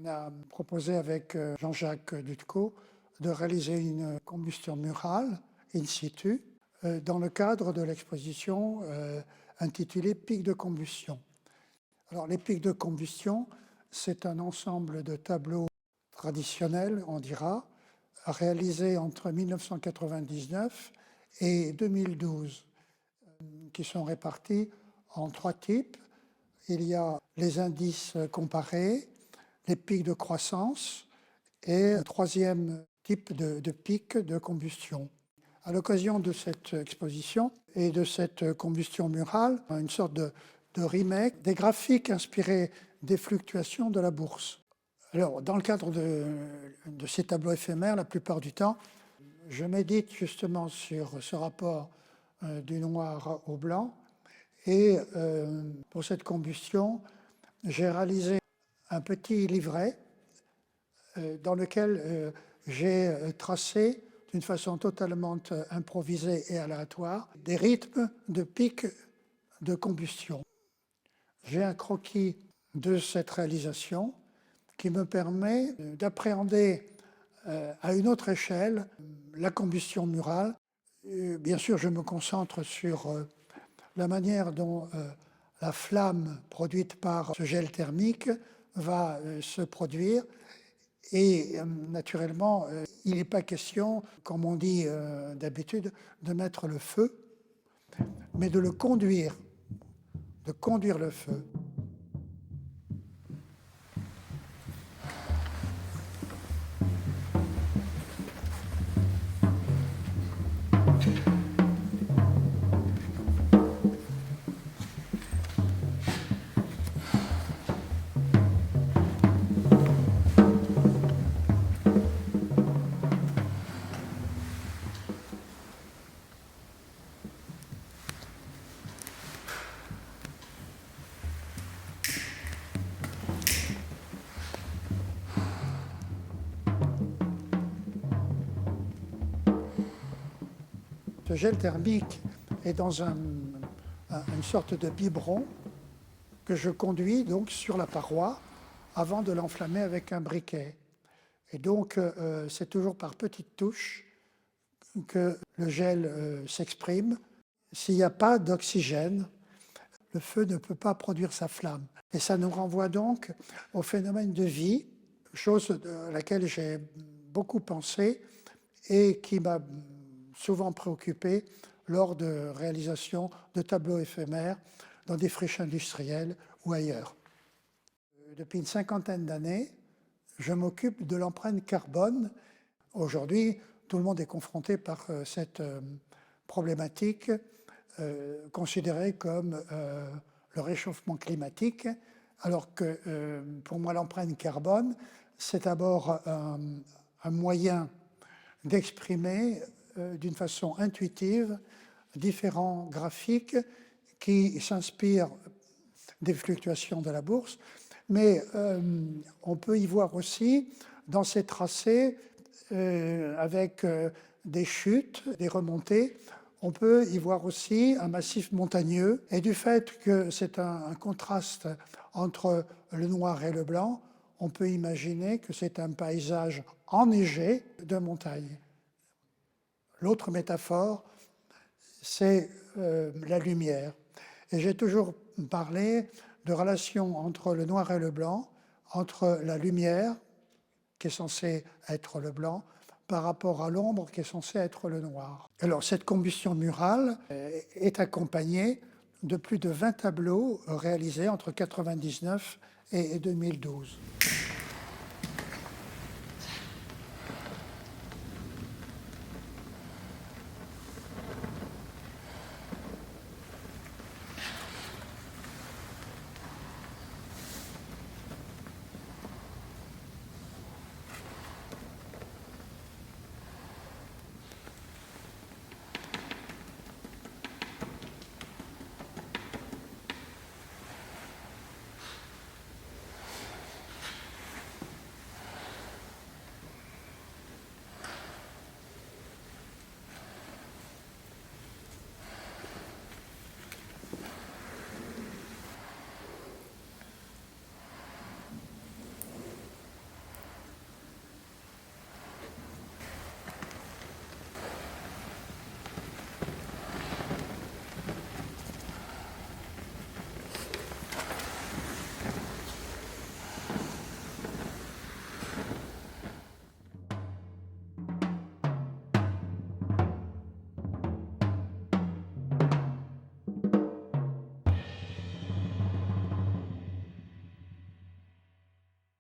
On a proposé avec Jean-Jacques Dutcot de réaliser une combustion murale in situ dans le cadre de l'exposition intitulée Pics de combustion. Alors les pics de combustion, c'est un ensemble de tableaux traditionnels, on dira, réalisés entre 1999 et 2012, qui sont répartis en 3 types. Il y a les indices comparés, les pics de croissance et un 3e type de pic de combustion. À l'occasion de cette exposition et de cette combustion murale, une sorte de remake des graphiques inspirés des fluctuations de la bourse. Alors, dans le cadre de ces tableaux éphémères, la plupart du temps, je médite justement sur ce rapport du noir au blanc. Et pour cette combustion, j'ai réalisé un petit livret dans lequel j'ai tracé d'une façon totalement improvisée et aléatoire des rythmes de pics de combustion. J'ai un croquis de cette réalisation qui me permet d'appréhender à une autre échelle la combustion murale. Bien sûr, je me concentre sur la manière dont la flamme produite par ce gel thermique va se produire. Et naturellement, il n'est pas question, comme on dit d'habitude, de mettre le feu, mais de conduire le feu. Ce gel thermique est dans une sorte de biberon que je conduis donc sur la paroi avant de l'enflammer avec un briquet. Et donc, c'est toujours par petites touches que le gel s'exprime. S'il n'y a pas d'oxygène, le feu ne peut pas produire sa flamme. Et ça nous renvoie donc au phénomène de vie, chose à laquelle j'ai beaucoup pensé et qui m'a souvent préoccupé lors de réalisation de tableaux éphémères dans des friches industrielles ou ailleurs. Depuis une 50aine d'années, je m'occupe de l'empreinte carbone. Aujourd'hui, tout le monde est confronté par cette problématique considérée comme le réchauffement climatique, alors que pour moi l'empreinte carbone, c'est d'abord un moyen d'exprimer d'une façon intuitive différents graphiques qui s'inspirent des fluctuations de la bourse, mais on peut y voir aussi dans ces tracés avec des chutes, des remontées, on peut y voir aussi un massif montagneux, et du fait que c'est un contraste entre le noir et le blanc, on peut imaginer que c'est un paysage enneigé de montagne. L'autre métaphore, c'est la lumière. Et j'ai toujours parlé de relation entre le noir et le blanc, entre la lumière, qui est censée être le blanc, par rapport à l'ombre, qui est censée être le noir. Alors, cette combustion murale est accompagnée de plus de 20 tableaux réalisés entre 1999 et 2012.